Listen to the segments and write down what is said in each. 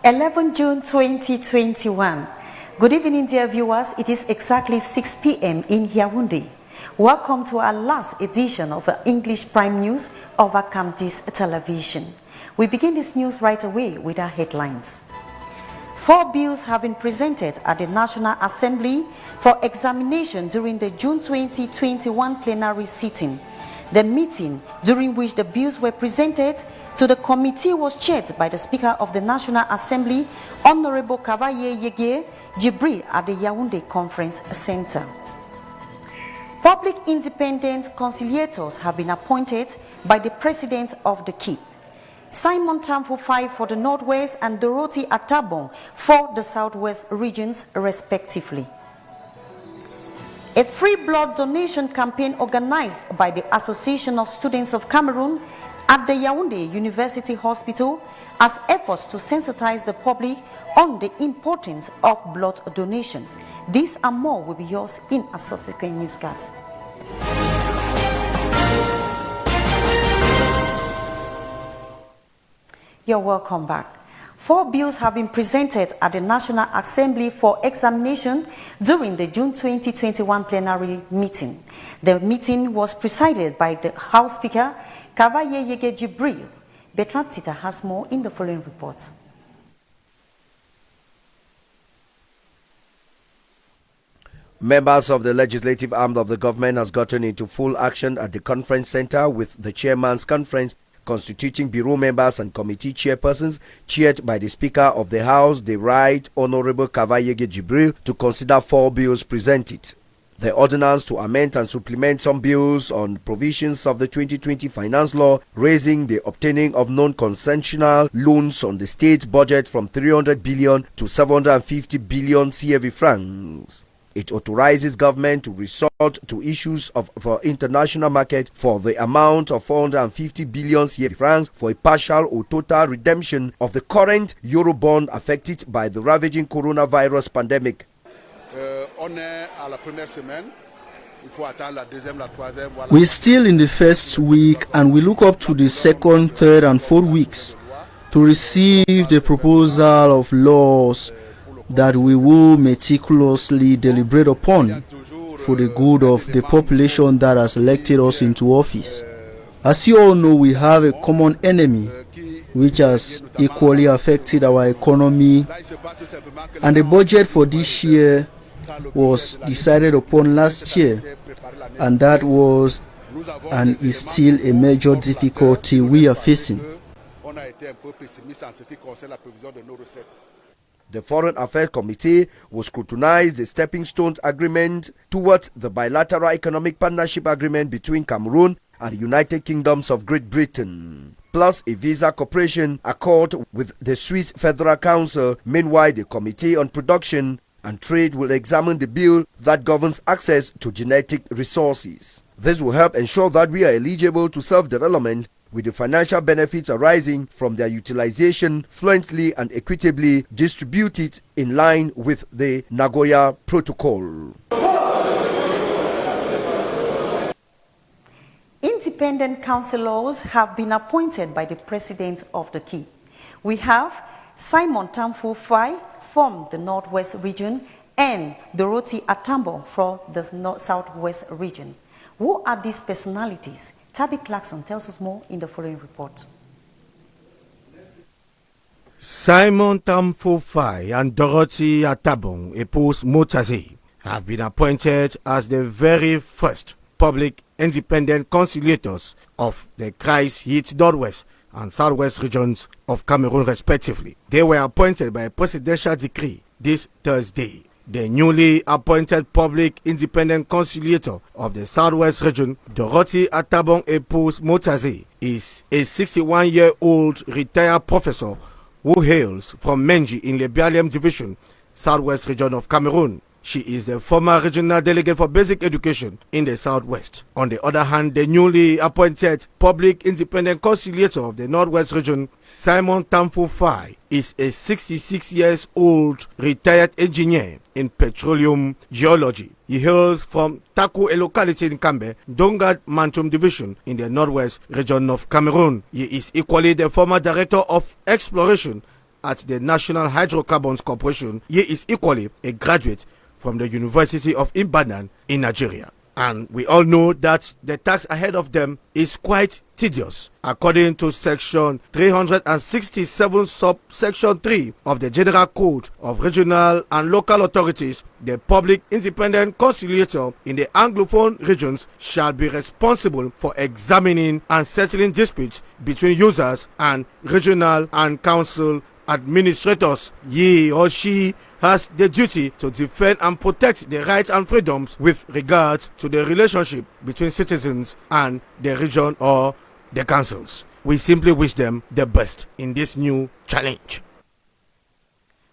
11 June 2021. Good evening, dear viewers. It is exactly 6 p.m. in Yaoundé. Welcome to our last edition of the English Prime News of Akamtis Television. We begin this news right away with our headlines. 4 bills have been presented at the National Assembly for examination during the June 2021 plenary sitting. The meeting, during which the bills were presented to the committee, was chaired by the Speaker of the National Assembly, Honorable Kamer Jibril, at the Yaoundé Conference Center. Public independent conciliators have been appointed by the President of the KIP. Simon Tamfo for the Northwest and Dorothy Atabon for the Southwest regions, respectively. A free blood donation campaign organized by the Association of Students of Cameroon at the Yaoundé University Hospital as efforts to sensitize the public on the importance of blood donation. These and more will be yours in a subsequent newscast. You're welcome back. 4 bills have been presented at the National Assembly for examination during the June 2021 plenary meeting. The meeting was presided by the House Speaker, Kamer Jibril. Bertrand Tita has more in the following report. Members of the legislative arm of the government has gotten into full action at the conference center with the chairman's conference constituting bureau members and committee chairpersons, chaired by the Speaker of the House, the Right Honorable Kamer Jibril, to consider 4 bills presented. The ordinance to amend and supplement some bills on provisions of the 2020 finance law, raising the obtaining of non-concessional loans on the state budget from 300 billion to 750 billion CFA francs. It authorizes government to resort to issues of the international market for the amount of 450 billion CFA francs for a partial or total redemption of the current Eurobond affected by the ravaging coronavirus pandemic. We're still in the first week and we look up to the second, third and fourth weeks to receive the proposal of laws that we will meticulously deliberate upon for the good of the population that has elected us into office. As you all know, we have a common enemy which has equally affected our economy, and the budget for this year was decided upon last year, and that was and is still a major difficulty we are facing. The Foreign Affairs Committee will scrutinize the stepping stones agreement towards the bilateral economic partnership agreement between Cameroon and the United Kingdoms of Great Britain, plus a visa cooperation accord with the Swiss Federal Council. Meanwhile, the Committee on Production and Trade will examine the bill that governs access to genetic resources. This will help ensure that we are eligible to self-development with the financial benefits arising from their utilization fluently and equitably distributed in line with the Nagoya Protocol. Independent councillors have been appointed by the President of the KIP. We have Simon Tamfo from the Northwest region and Dorothy Atabon from the Southwest region. Who are these personalities? Tabby Clarkson tells us more in the following report. Simon Tamfo and Dorothy Atabon Epos Motaze have been appointed as the very first public independent conciliators of the Crise, Heat, Northwest and Southwest regions of Cameroon, respectively. They were appointed by a presidential decree this Thursday. The newly appointed public independent conciliator of the Southwest region, Dorothy Atabon Epos Motaze, is a 61-year-old retired professor who hails from Menji in the Bialem Division, Southwest region of Cameroon. She is the former regional delegate for basic education in the Southwest. On the other hand, the newly appointed public independent conciliator of the Northwest region, Simon Tamfo is a 66-year-old retired engineer in petroleum geology. He hails from Taku, a locality in Kamer, Dongat Mantum Division in the Northwest region of Cameroon. He is equally the former director of exploration at the National Hydrocarbons Corporation. He is equally a graduate from the University of Ibadan in Nigeria. And we all know that the task ahead of them is quite tedious. According to section 367 subsection 3 of the General Code of Regional and Local Authorities, the public independent conciliator in the Anglophone regions shall be responsible for examining and settling disputes between users and regional and council administrators. He or she has the duty to defend and protect the rights and freedoms with regard to the relationship between citizens and the region or the councils. We simply wish them the best in this new challenge.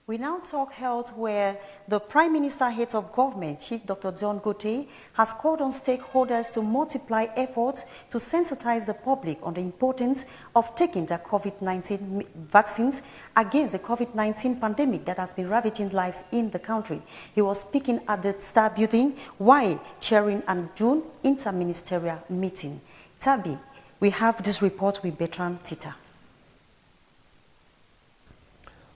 We now talk health, where the Prime Minister, Head of Government, Chief Dr. John Gote, has called on stakeholders to multiply efforts to sensitize the public on the importance of taking the COVID-19 vaccines against the COVID-19 pandemic that has been ravaging lives in the country. He was speaking at the Star Building while chairing a June interministerial meeting. Tabi, we have this report with BrigadeAntiSardinard.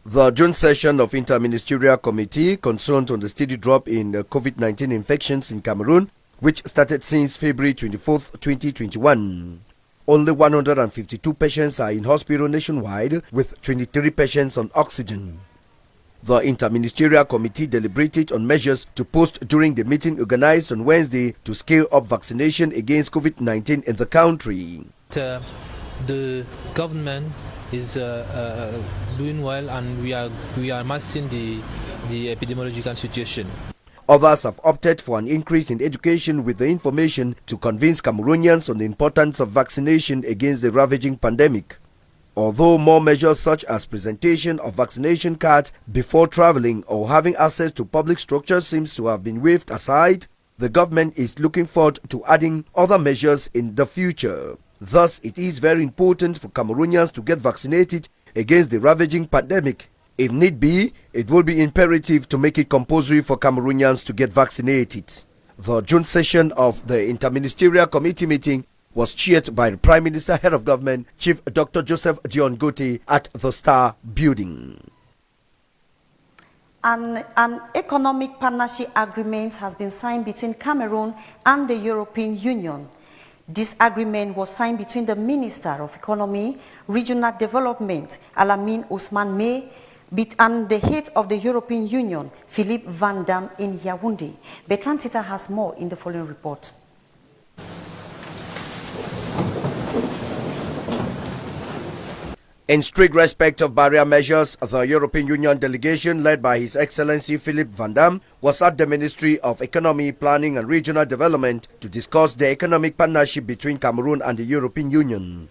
The June session of Interministerial Committee concerned on the steady drop in COVID-19 infections in Cameroon, which started since February 24, 2021. Only 152 patients are in hospital nationwide, with 23 patients on oxygen. The Interministerial Committee deliberated on measures to post during the meeting organized on Wednesday to scale up vaccination against COVID-19 in the country. The government is doing well, and we are mastering the epidemiological situation. Others have opted for an increase in education with the information to convince Cameroonians on the importance of vaccination against the ravaging pandemic. Although more measures such as presentation of vaccination cards before traveling or having access to public structures seems to have been waved aside, the government is looking forward to adding other measures in the future. Thus, it is very important for Cameroonians to get vaccinated against the ravaging pandemic. If need be, it will be imperative to make it compulsory for Cameroonians to get vaccinated. The June session of the Interministerial Committee meeting was chaired by the Prime Minister, Head of Government, Chief Dr. Joseph John Gote at the Star Building. An economic partnership agreement has been signed between Cameroon and the European Union. This agreement was signed between the Minister of Economy, Regional Development, Alamin Ousmane May, and the head of the European Union, Philippe Van Damme, in Yaoundé. BrigadeAntiSardinard has more in the following report. In strict respect of barrier measures, the European Union delegation led by His Excellency Philippe Van Damme was at the Ministry of Economy, Planning and Regional Development to discuss the economic partnership between Cameroon and the European Union.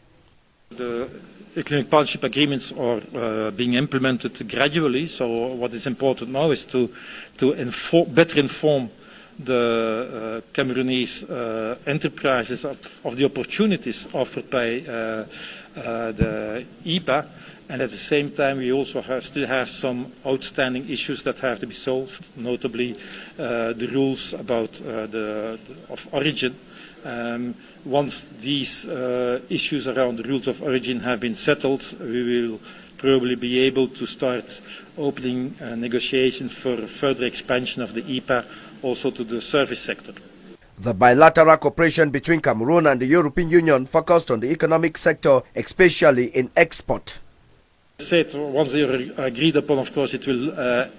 The economic partnership agreements are being implemented gradually, so what is important now is to better inform the Cameroonese enterprises of the opportunities offered by the IPA, and at the same time we also still have some outstanding issues that have to be solved, notably the rules about of origin. Once these issues around the rules of origin have been settled, we will probably be able to start opening negotiations for further expansion of the IPA also to the service sector. The bilateral cooperation between Cameroon and the European Union focused on the economic sector, especially in export. Once they are agreed upon, of course, it will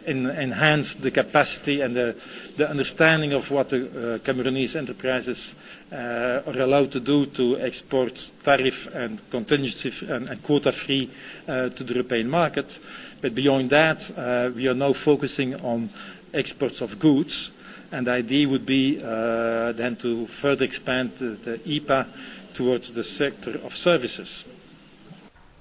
enhance the capacity and the understanding of what the Cameroonese enterprises are allowed to do to export tariff and contingency and quota-free to the European market. But beyond that, we are now focusing on exports of goods. And the idea would be then to further expand the IPA towards the sector of services.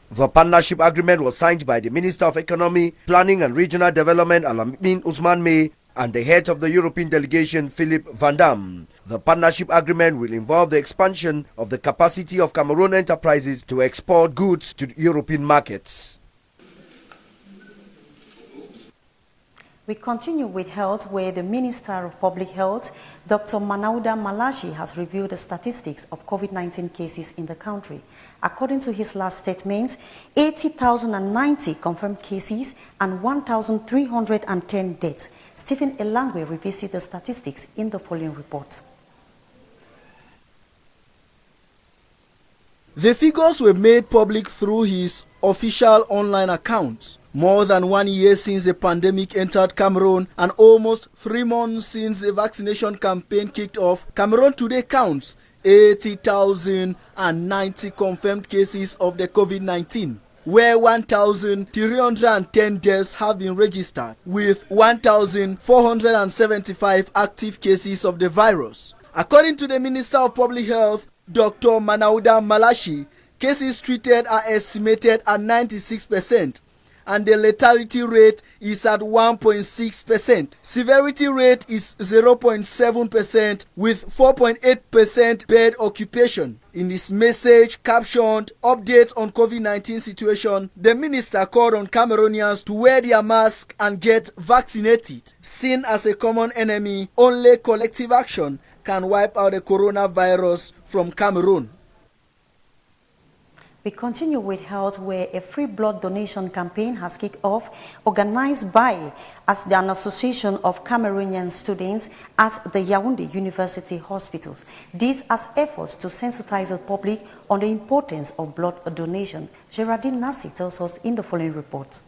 The partnership agreement was signed by the Minister of Economy, Planning and Regional Development, Alamin Ousmane May, and the head of the European delegation, Philippe Van Damme. The partnership agreement will involve the expansion of the capacity of Cameroon enterprises to export goods to European markets. We continue with health, where the Minister of Public Health, Dr. Manauda Malashi, has reviewed the statistics of COVID-19 cases in the country. According to his last statement, 80,090 confirmed cases and 1,310 deaths. Stephen Elangwe revisited the statistics in the following report. The figures were made public through his official online account. More than 1 year since the pandemic entered Cameroon and almost 3 months since the vaccination campaign kicked off, Cameroon today counts 80,090 confirmed cases of the COVID-19, where 1,310 deaths have been registered, with 1,475 active cases of the virus. According to the Minister of Public Health, Dr. Manauda Malashi, cases treated are estimated at 96%, and the lethality rate is at 1.6%. Severity rate is 0.7% with 4.8% bed occupation. In his message captioned "Updates on COVID-19 situation," the minister called on Cameroonians to wear their mask and get vaccinated. Seen as a common enemy, only collective action can wipe out the coronavirus from Cameroon. We continue with health, where a free blood donation campaign has kicked off, organized by an association of Cameroonian students at the Yaoundé University hospitals. This as efforts to sensitize the public on the importance of blood donation. Geraldine Nassi tells us in the following report.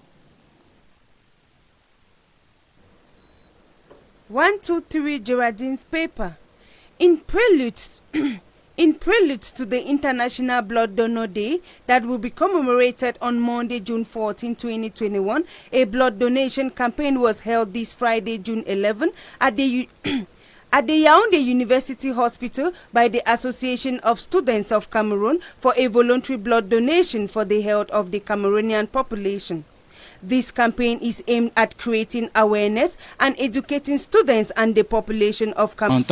123 Geraldine's paper. In prelude to the International Blood Donor Day that will be commemorated on Monday, June 14, 2021, a blood donation campaign was held this Friday, June 11, at the Yaoundé University Hospital by the Association of Students of Cameroon for a voluntary blood donation for the health of the Cameroonian population. This campaign is aimed at creating awareness and educating students and the population of Cameroon.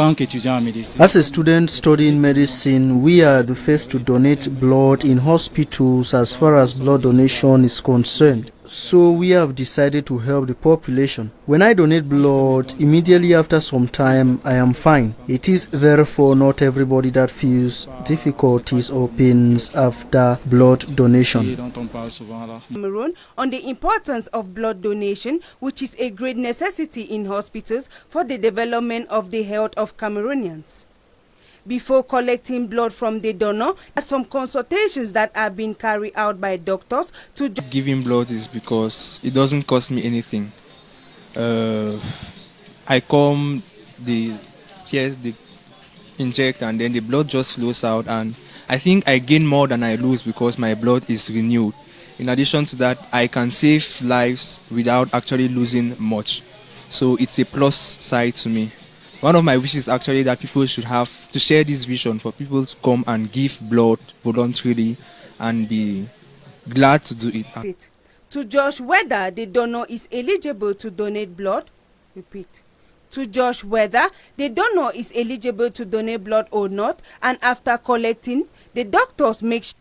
As a student studying medicine, we are the first to donate blood in hospitals as far as blood donation is concerned. So we have decided to help the population. When I donate blood, immediately after some time, I am fine. It is therefore not everybody that feels difficulties or pains after blood donation. Cameroon on the importance of blood donation, which is a great necessity in hospitals for the development of the health of Cameroonians. Before collecting blood from the donor, there are some consultations that are being carried out by doctors to giving blood is because it doesn't cost me anything. I come, they inject, and then the blood just flows out, and I think I gain more than I lose because my blood is renewed. In addition to that, I can save lives without actually losing much. So it's a plus side to me. One of my wishes is actually that people should have to share this vision for people to come and give blood voluntarily and be glad to do it. To judge whether the donor is eligible to donate blood, repeat. To judge whether the donor is eligible to donate blood or not, and after collecting, the doctors make sure.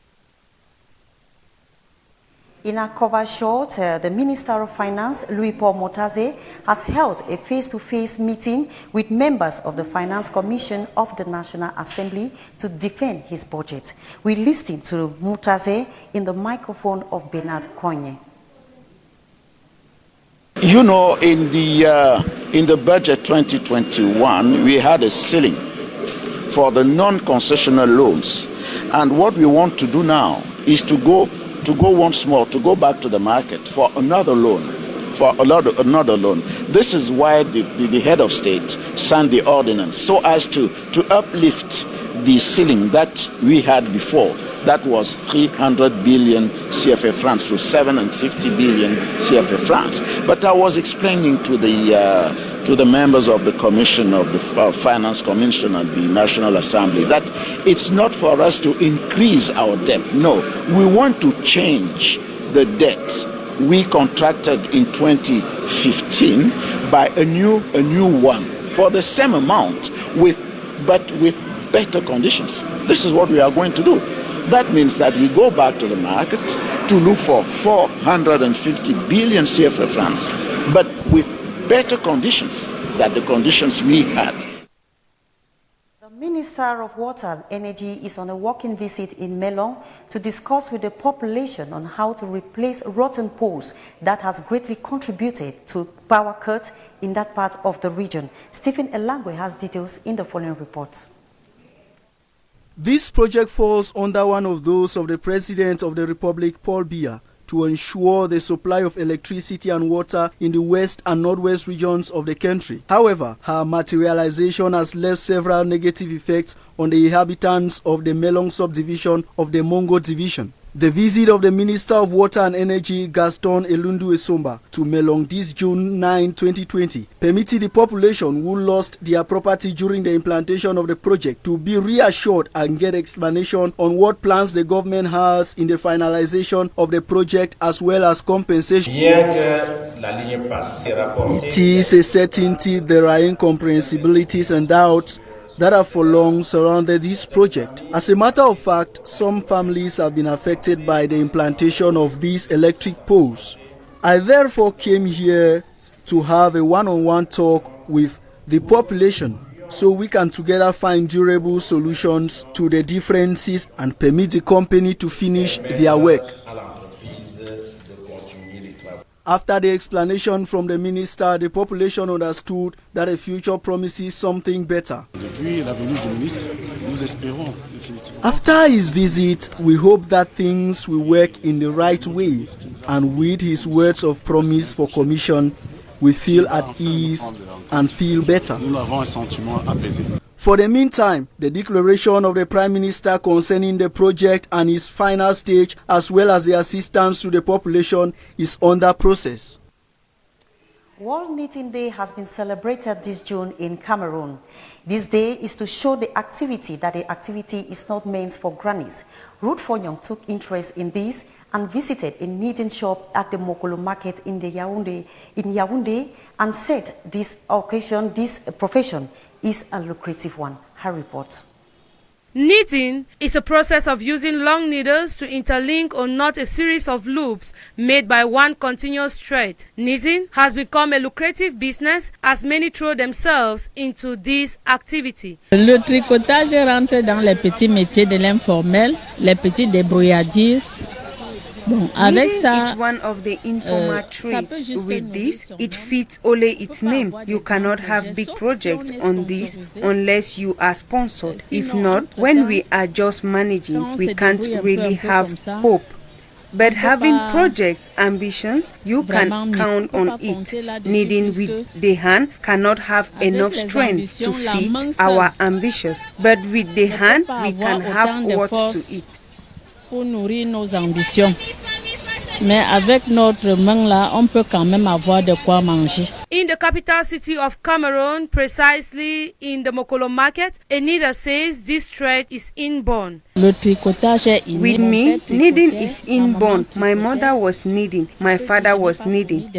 In a cover short, the Minister of Finance, Louis-Paul Motaze, has held a face-to-face meeting with members of the Finance Commission of the National Assembly to defend his budget. We listen to Motaze in the microphone of Bernard Kogne. You know, in the budget 2021, we had a ceiling for the non-concessional loans. And what we want to do now is to go once more, to go back to the market for another loan, another loan. This is why the head of state signed the ordinance, so as to uplift the ceiling that we had before. That was 300 billion CFA francs to 750 billion CFA francs. But I was explaining to the members of the Commission of the Finance Commission and the National Assembly that it's not for us to increase our debt. No, we want to change the debt we contracted in 2015 by a new one for the same amount, but with better conditions. This is what we are going to do. That means that we go back to the market to look for 450 billion CFA francs, but with better conditions than the conditions we had. The Minister of Water and Energy is on a walking visit in Melong to discuss with the population on how to replace rotten poles that has greatly contributed to power cuts in that part of the region. Stephen Elangwe has details in the following report. This project falls under one of those of the President of the Republic, Paul Biya, to ensure the supply of electricity and water in the west and northwest regions of the country. However, her materialization has left several negative effects on the inhabitants of the Melong subdivision of the Mongo division. The visit of the Minister of Water and Energy, Gaston Elundu Esomba, to Melong this June 9, 2020, permitted the population who lost their property during the implementation of the project to be reassured and get explanation on what plans the government has in the finalization of the project as well as compensation. It is a certainty there are incomprehensibilities and doubts that have for long surrounded this project. As a matter of fact, some families have been affected by the implantation of these electric poles. I therefore came here to have a one-on-one talk with the population so we can together find durable solutions to the differences and permit the company to finish their work. After the explanation from the minister, the population understood that the future promises something better. After his visit, we hope that things will work in the right way, and with his words of promise for commission, we feel at ease and feel better. For the meantime, the declaration of the Prime Minister concerning the project and its final stage, as well as the assistance to the population, is under process. World Knitting Day has been celebrated this June in Cameroon. This day is to show the activity that the activity is not meant for grannies. Ruth Fonyong took interest in this and visited a knitting shop at the Mokolo market in Yaoundé and said this profession is a lucrative one. Her report. Knitting is a process of using long needles to interlink or knot a series of loops made by one continuous thread. Knitting has become a lucrative business as many throw themselves into this activity. Le tricotage rentre dans les petits métiers de l'informel, les petits débrouillardises. Knitting is one of the informal trades. With this, it fits only its name. You cannot have big projects on this unless you are sponsored. If not, when we are just managing, we can't really have hope. But having projects, ambitions, you can count on it. Knitting with the hand cannot have enough strength to fit our ambitions. But with the hand, we can have what to eat. Pour nourrir nos ambitions. Mais avec notre main là, on peut quand même avoir de quoi manger. In the capital city of Cameroon, precisely in the Mokolo market, a knitter says this thread is inborn. Le tricotage est inné. With me, knitting is inborn. My mother was knitting. My father was knitting.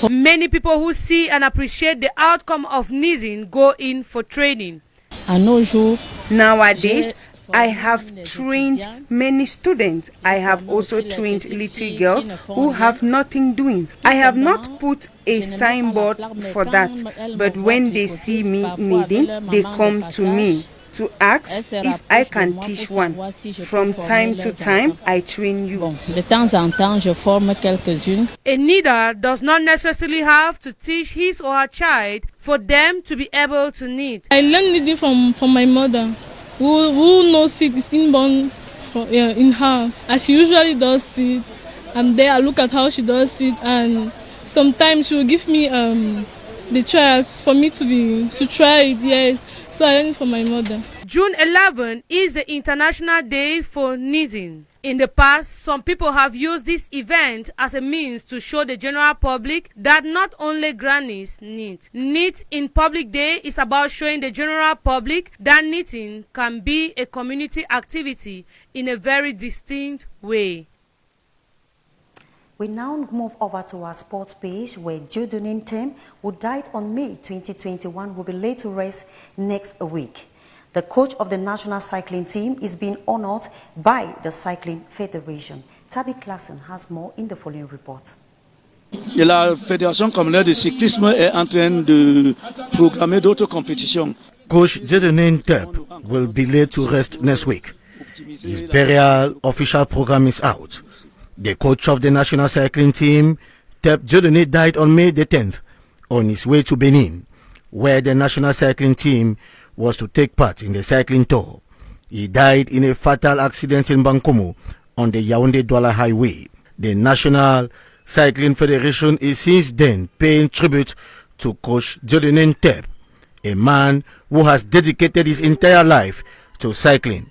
Many people who see and appreciate the outcome of knitting go in for training. À nos jours, nowadays, I have trained many students. I have also trained little girls who have nothing doing. I have not put a signboard for that, but when they see me knitting, they come to me to ask if I can teach one. From time to time, I train you. De temps en temps, je forme quelques-unes. A knitter does not necessarily have to teach his or her child for them to be able to knit. I learned knitting from my mother, who knows it is inborn in house. As she usually does it, I'm there, I look at how she does it, and sometimes she will give me the trials for me to try it, yes. So I learned it from my mother. June 11 is the International Day for Knitting. In the past, some people have used this event as a means to show the general public that not only grannies knit. Knit in Public Day is about showing the general public that knitting can be a community activity in a very distinct way. We now move over to our sports page where Dieudonné Tem, who died on May 2021, will be laid to rest next week. The coach of the national cycling team is being honored by the Cycling Federation. Tabby Klassen has more in the following report. Et la Fédération camerounaise de cyclisme est en train de programmer d'autres compétitions. Coach Dieudonné Ntep will be laid to rest next week. His burial official program is out. The coach of the national cycling team, Ntep Dieudonné, died on May the 10th on his way to Benin, where the national cycling team was to take part in the cycling tour. He died in a fatal accident in Bankomo on the Yaoundé-Douala highway. The National Cycling Federation is since then paying tribute to Coach Dieudonné Ntep, a man who has dedicated his entire life to cycling.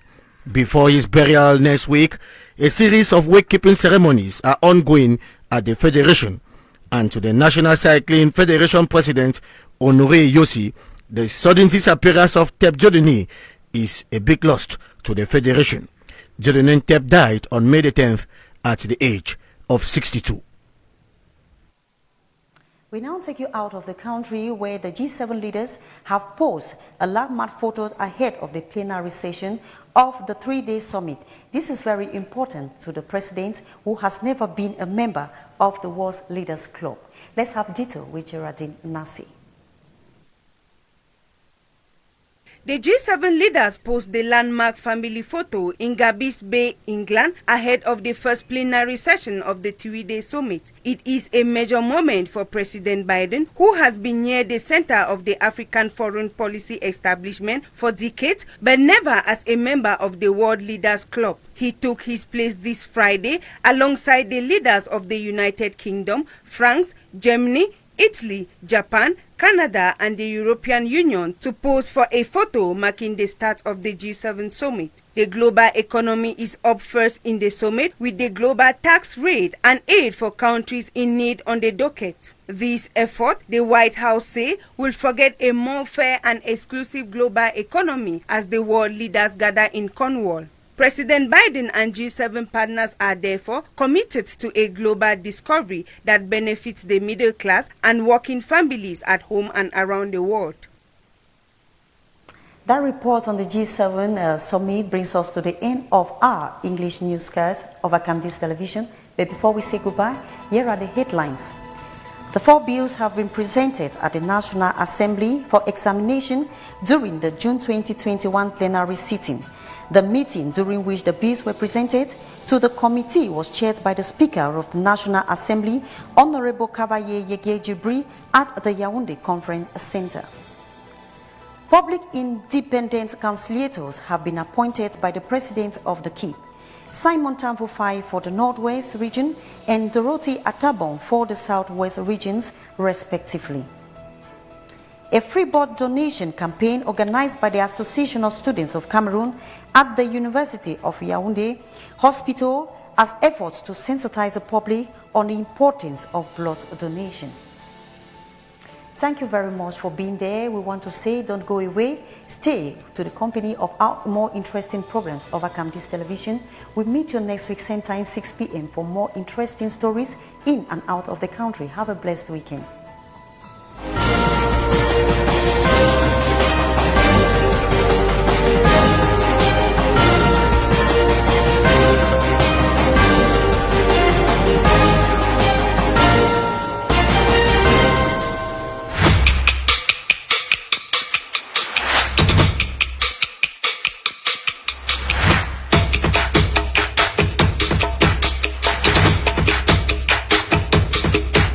Before his burial next week, a series of wake-keeping ceremonies are ongoing at the Federation, and to the National Cycling Federation President Honoré Yossi, the sudden disappearance of Ntep Dieudonné is a big loss to the Federation. Dieudonné Ntep died on May the 10th at the age of 62. We now take you out of the country where the G7 leaders have posed a landmark photo ahead of the plenary session of the three-day summit. This is very important to the president, who has never been a member of the World Leaders Club. Let's have detail with Geraldine Nasi. The G7 leaders posed the landmark family photo in Gabis Bay, England, ahead of the first plenary session of the three-day summit. It is a major moment for President Biden, who has been near the center of the African foreign policy establishment for decades, but never as a member of the World Leaders Club. He took his place this Friday alongside the leaders of the United Kingdom, France, Germany, Italy, Japan, Canada and the European Union to pose for a photo marking the start of the G7 summit. The global economy is up first in the summit, with the global tax rate and aid for countries in need on the docket. This effort, the White House say, will forget a more fair and exclusive global economy as the world leaders gather in Cornwall. President Biden and G7 partners are therefore committed to a global discovery that benefits the middle class and working families at home and around the world. That report on the G7 summit brings us to the end of our English newscast of Acamdis Television. But before we say goodbye, here are the headlines. The 4 bills have been presented at the National Assembly for examination during the June 2021 plenary sitting. The meeting during which the bills were presented to the committee was chaired by the Speaker of the National Assembly, Honorable Cavaye Yege Jibri, at the Yaoundé Conference Center. Public independent conciliators have been appointed by the President of the KIP, Simon Tamfufai for the Northwest region and Dorothy Atabon for the Southwest regions, respectively. A free board donation campaign organized by the Association of Students of Cameroon at the University of Yaoundé Hospital as efforts to sensitize the public on the importance of blood donation. Thank you very much for being there. We want to say don't go away. Stay to the company of our more interesting programs of Acamdis Television. We'll meet you next week, same time, 6 p.m. for more interesting stories in and out of the country. Have a blessed weekend.